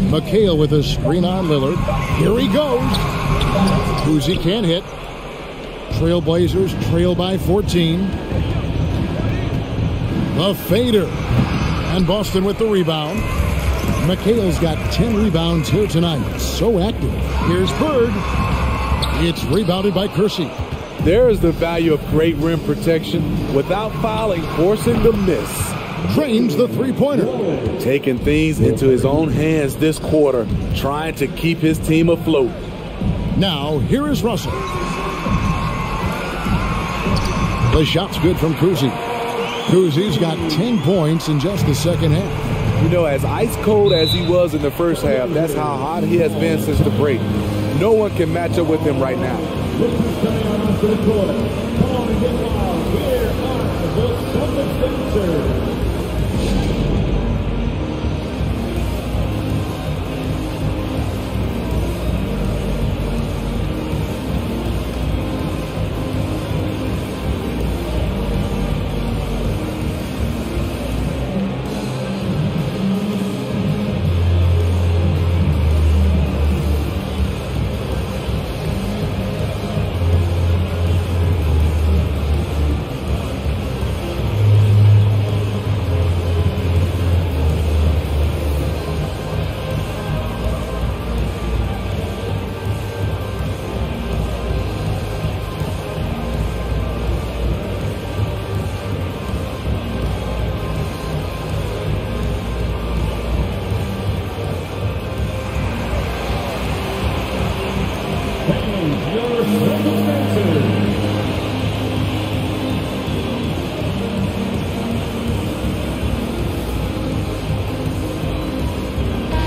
McHale with a screen on Lillard. Here he goes. Cousy can't hit. Trailblazers trail by 14. The fader. And Boston with the rebound. McHale's got 10 rebounds here tonight. So active. Here's Bird. It's rebounded by Kersey. There is the value of great rim protection without fouling, forcing the miss. Drains the three-pointer. Taking things into his own hands this quarter, trying to keep his team afloat. Now, here is Russell. The shot's good from Cousy. Cousy's got 10 points in just the second half. You know, as ice cold as he was in the first half, that's how hot he has been since the break. No one can match up with him right now.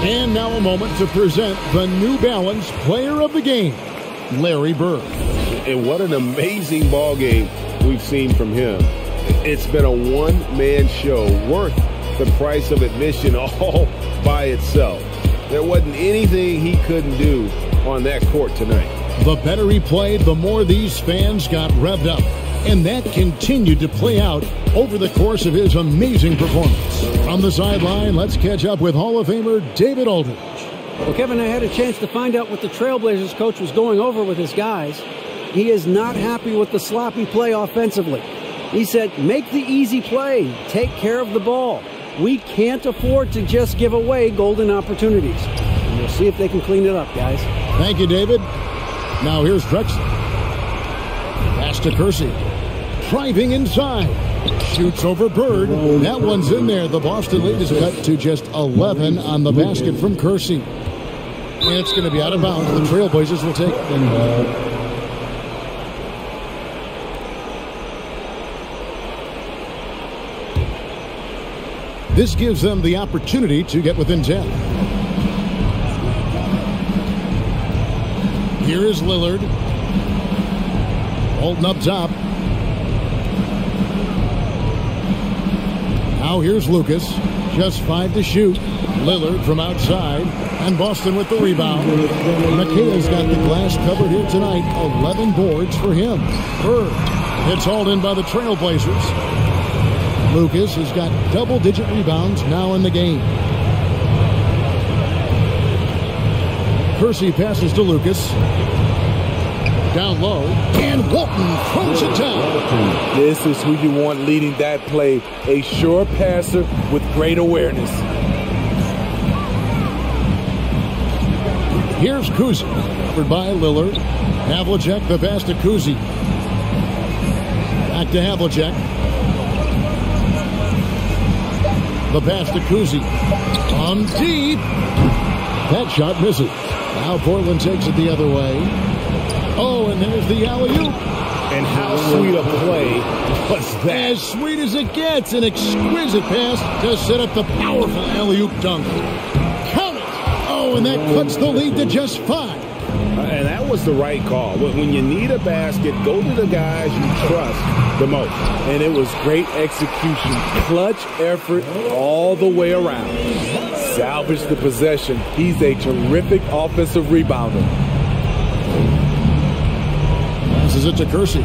And now a moment to present the New Balance Player of the Game, Larry Bird. And what an amazing ball game we've seen from him. It's been a one-man show worth the price of admission all by itself. There wasn't anything he couldn't do on that court tonight. The better he played, the more these fans got revved up. And that continued to play out over the course of his amazing performance. From the sideline, let's catch up with Hall of Famer David Aldridge. Well, Kevin, I had a chance to find out what the Trailblazers coach was going over with his guys. He is not happy with the sloppy play offensively. He said, make the easy play. Take care of the ball. We can't afford to just give away golden opportunities. And we'll see if they can clean it up, guys. Thank you, David. Now here's Drexler. Pass to Kersey. Driving inside. Shoots over Bird. That one's in there. The Boston lead is cut to just 11 on the basket from Kersey. And it's going to be out of bounds. The Trailblazers will take it. This gives them the opportunity to get within 10. Here is Lillard. Holding up top. Now here's Lucas. Just 5 to shoot. Lillard from outside. And Boston with the rebound. McHale's got the glass covered here tonight. 11 boards for him. Bird. It's hauled in by the Trailblazers. Lucas has got double-digit rebounds now in the game. Kersey passes to Lucas. Down low. And Walton throws it down. This is who you want leading that play. A sure passer with great awareness. Here's Kuzi. Covered by Lillard. Havlicek the pass to Kuzi. Back to Havlicek. The pass to Kuzi. On deep. That shot misses. Now Portland takes it the other way. Oh, and there's the alley-oop. And how sweet a play was that? As sweet as it gets. An exquisite pass to set up the powerful alley-oop dunk. Count it. Oh, and that cuts the lead to just 5. And that was the right call. When you need a basket, go to the guys you trust the most. And it was great execution. Clutch effort all the way around. Salvage the possession. He's a terrific offensive rebounder. Passes it to Kersey.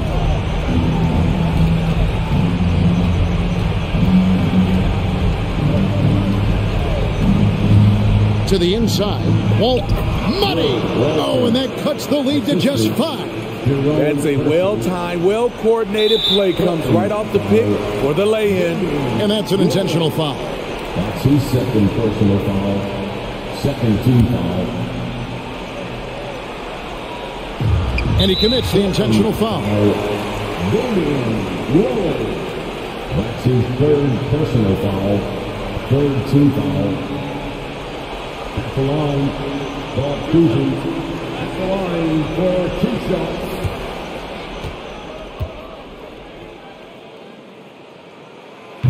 To the inside. Walt. Money. Oh, and that cuts the lead to just 5. That's a well-timed, well-coordinated play. Comes right off the pick for the lay-in. And that's an intentional foul. That's his second personal foul. Second team foul. And he commits the intentional foul. That's his third personal foul. Third team foul. At the line, Bob Cousy. At the line for 2 shots.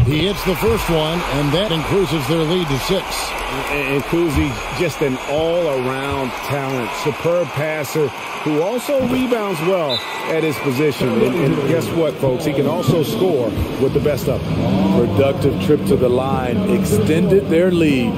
He hits the first one, and that increases their lead to 6. And Cousy, just an all-around talent, superb passer who also rebounds well at his position. And guess what, folks? He can also score with the best of them. Productive trip to the line extended their lead.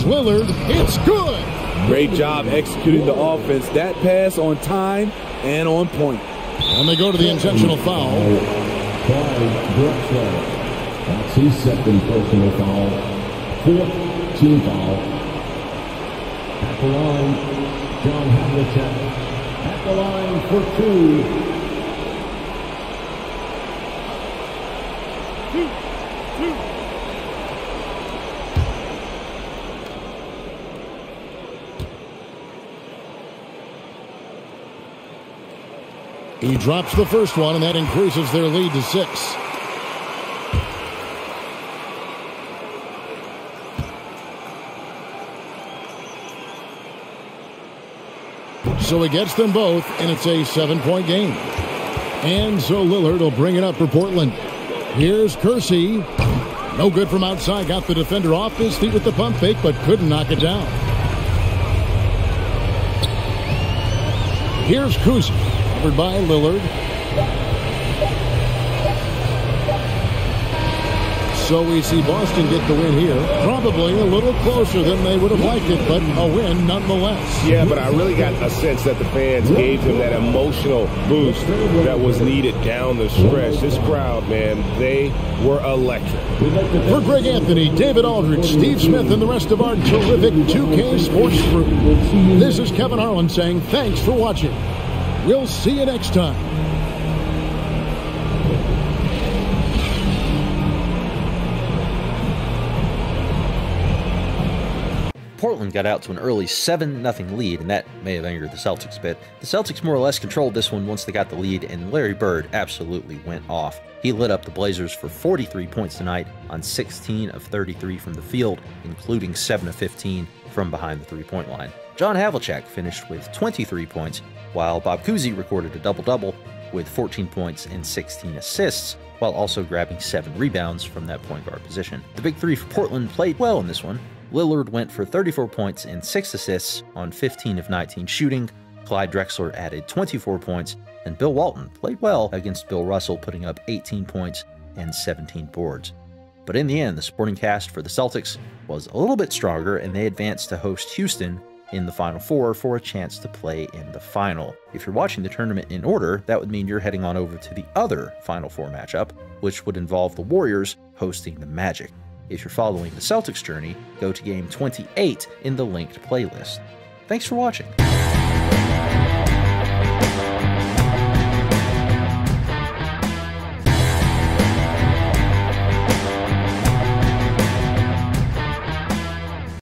Lillard, it's good. Great job executing the offense. That pass on time and on point. And they go to the intentional foul. Clyde Drexler. That's his second personal foul. Fourth team foul. At the line, John Havlicek. At the line for 2. He drops the first one, and that increases their lead to 6. So he gets them both, and it's a 7-point game. And so Lillard will bring it up for Portland. Here's Kersey. No good from outside. Got the defender off his feet with the pump fake, but couldn't knock it down. Here's Kuz, covered by Lillard. So we see Boston get the win here. Probably a little closer than they would have liked it, but a win nonetheless. Yeah, but I really got a sense that the fans gave him that emotional boost that was needed down the stretch. This crowd, man, they were electric. For Greg Anthony, David Aldridge, Steve Smith, and the rest of our terrific 2K Sports crew, this is Kevin Harlan saying thanks for watching. We'll see you next time. Portland got out to an early 7-0 lead, and that may have angered the Celtics a bit. The Celtics more or less controlled this one once they got the lead, and Larry Bird absolutely went off. He lit up the Blazers for 43 points tonight on 16 of 33 from the field, including 7 of 15 from behind the three-point line. John Havlicek finished with 23 points, while Bob Cousy recorded a double-double with 14 points and 16 assists, while also grabbing 7 rebounds from that point guard position. The big three for Portland played well in this one. Lillard went for 34 points and 6 assists on 15 of 19 shooting. Clyde Drexler added 24 points, and Bill Walton played well against Bill Russell, putting up 18 points and 17 boards. But in the end, the supporting cast for the Celtics was a little bit stronger, and they advanced to host Houston in the Final Four for a chance to play in the final. If you're watching the tournament in order, that would mean you're heading on over to the other Final Four matchup, which would involve the Warriors hosting the Magic. If you're following the Celtics journey, go to game 28 in the linked playlist. Thanks for watching.